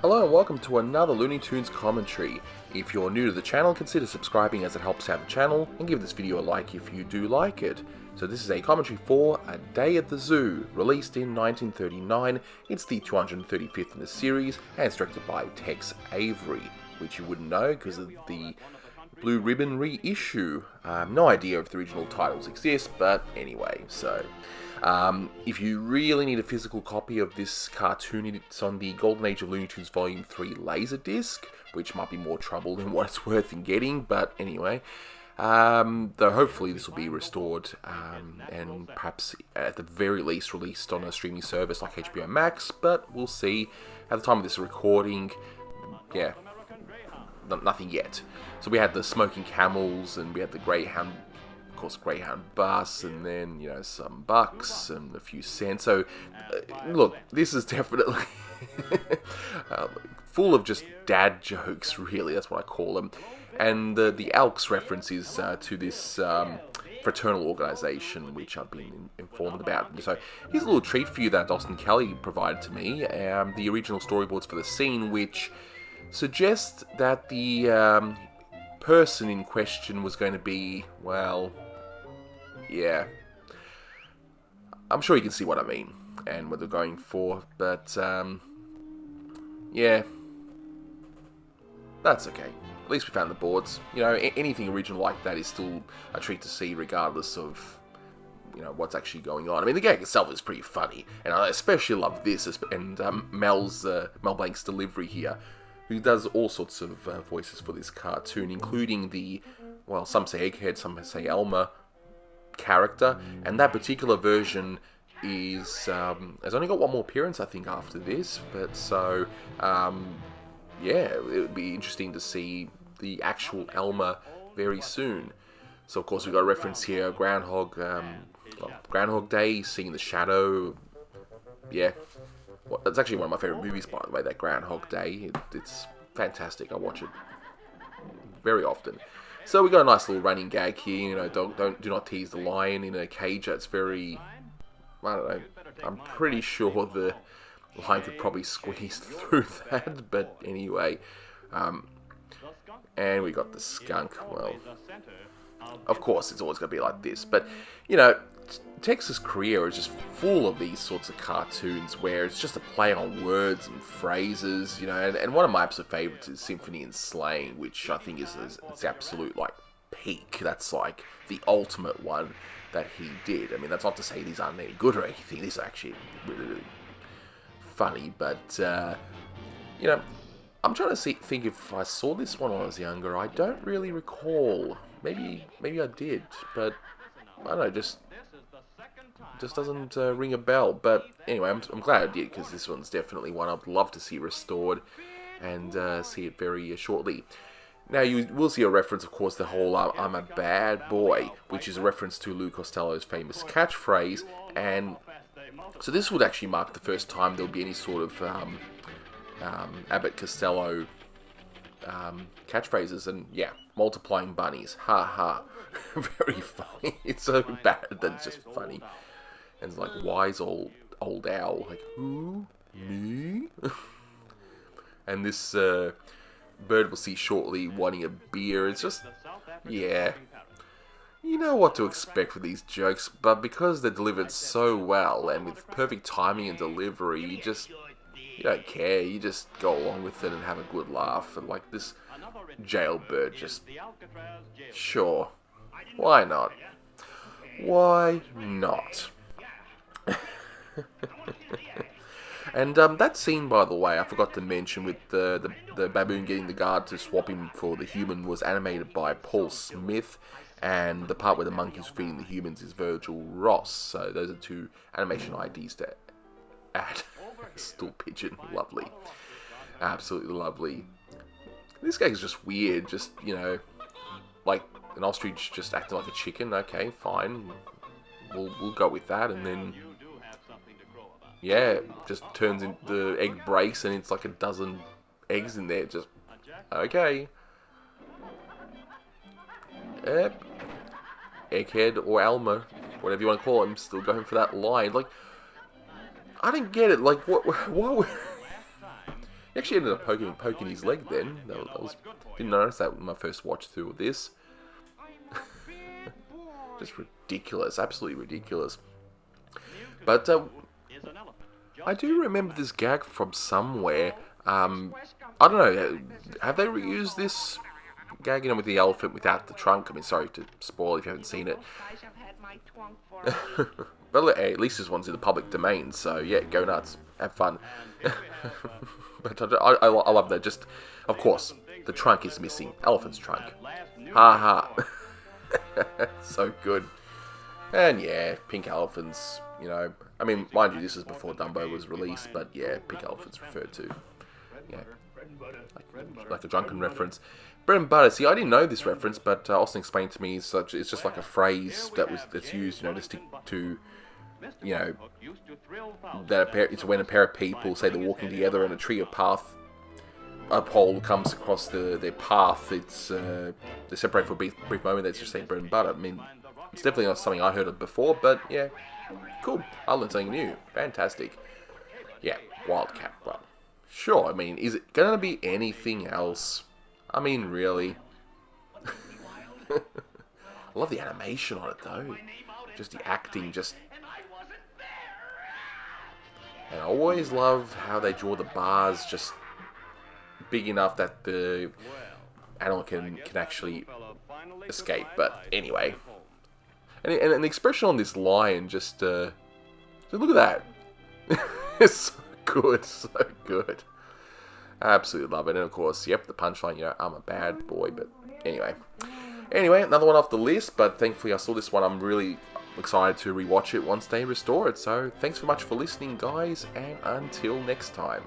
Hello and welcome to another Looney Tunes commentary. If you're new to the channel, consider subscribing as it helps out the channel, and give this video a like if you do like it. So this is a commentary for A Day at the Zoo, released in 1939. It's the 235th in the series, and it's directed by Tex Avery, which you wouldn't know because of the Blue Ribbon reissue. No idea if the original titles exist, but anyway, so... if you really need a physical copy of this cartoon, it's on the Golden Age of Looney Tunes Volume 3 Laserdisc, which might be more trouble than what it's worth in getting, but anyway. Though hopefully this will be restored, and perhaps at the very least released on a streaming service like HBO Max, but we'll see. At the time of this recording, yeah, nothing yet. So we had the Smoking Camels, and we had the Greyhound, of course, Greyhound bus, and then, you know, some bucks and a few cents. So, look, this is definitely full of just dad jokes, really. That's what I call them. And the Elks references to this fraternal organisation, which I've been informed about. So, here's a little treat for you that Austin Kelly provided to me. The original storyboards for the scene, which suggest that the person in question was going to be, well... yeah, I'm sure you can see what I mean and what they're going for, but yeah, that's okay. At least we found the boards. You know, anything original like that is still a treat to see, regardless of, you know, what's actually going on. I mean, the gag itself is pretty funny, and I especially love this, and Mel Blanc's delivery here, who does all sorts of voices for this cartoon, including the, well, some say Egghead, some say Elmer character, and that particular version is has only got one more appearance, I think, after this. But so yeah, it would be interesting to see the actual Elmer very soon. So of course we've got a reference here, Groundhog Day, Seeing the Shadow. Yeah, well, it's actually one of my favorite movies, by the way, that Groundhog Day. It's fantastic. I watch it very often. So we got a nice little running gag here, you know, do not tease the lion in a cage. That's very, I don't know, I'm pretty sure the lion could probably squeeze through that, but anyway. And we got the skunk. Well, of course it's always going to be like this, but, you know, Tex's career is just full of these sorts of cartoons where it's just a play on words and phrases, you know, and one of my absolute favourites is Symphony and Slaying, which I think is its absolute, like, peak. That's, like, the ultimate one that he did. I mean, that's not to say these aren't any good or anything. These are actually really, really funny, but, you know, I'm trying to think if I saw this one when I was younger. I don't really recall. Maybe I did, but I don't know, just doesn't ring a bell. But anyway, I'm glad I did, because this one's definitely one I'd love to see restored and see it very shortly. Now, you will see a reference, of course, the whole I'm a bad boy, which is a reference to Lou Costello's famous catchphrase, and so this would actually mark the first time there'll be any sort of Abbott Costello catchphrases. And yeah, multiplying bunnies, ha ha. Very funny. It's so bad that it's just funny. And it's like, wise old owl, like, who? Me? And this bird we'll see shortly wanting a beer. It's just, yeah, you know what to expect with these jokes, but because they're delivered so well and with perfect timing and delivery, you don't care. You just go along with it and have a good laugh. And like this jailbird, just, sure, why not? Why not? And that scene, by the way, I forgot to mention, with the baboon getting the guard to swap him for the human, was animated by Paul Smith, and the part where the monkey's feeding the humans is Virgil Ross. So those are two animation IDs to add. Stool pigeon, lovely, absolutely lovely. This guy is just weird, just, you know, like an ostrich just acting like a chicken. Okay, fine, we'll go with that. And then, yeah, just turns into the egg breaks and it's like a dozen eggs in there. Just okay. Yep. Egghead or Elmer, whatever you want to call him, still going for that line. Like, I didn't get it. Like, what He actually ended up poking his leg then. Didn't notice that when my first watch through of this. Just ridiculous, absolutely ridiculous. But I do remember this gag from somewhere. I don't know, have they reused this gag, with the elephant without the trunk? I mean, sorry to spoil if you haven't seen it. But hey, at least this one's in the public domain, so yeah, go nuts, have fun. But I love that. Just, of course, the trunk is missing. Elephant's trunk. Ha ha. So good. And yeah, pink elephants, I mean, mind you, this is before Dumbo was released, but yeah, pink elephants referred to. Yeah, like a drunken reference. Bread and butter. See, I didn't know this reference, but Austin explained to me it's just like a phrase that's used, to stick to, it's when a pair of people say they're walking together and a tree or path, a pole comes across their path. It's they separate for a brief moment. That's just saying bread and butter. I mean, it's definitely not something I heard of before, but yeah, cool. I learned something new. Fantastic. Yeah, Wildcat. Well, sure. I mean, is it gonna be anything else? I mean, really. I love the animation on it, though. Just the acting, And I always love how they draw the bars just big enough that the animal can actually escape. But anyway. And the expression on this lion just look at that. It's so good, so good. I absolutely love it. And of course, yep, the punchline, I'm a bad boy. But anyway, another one off the list. But thankfully, I saw this one. I'm really excited to rewatch it once they restore it. So thanks so much for listening, guys. And until next time.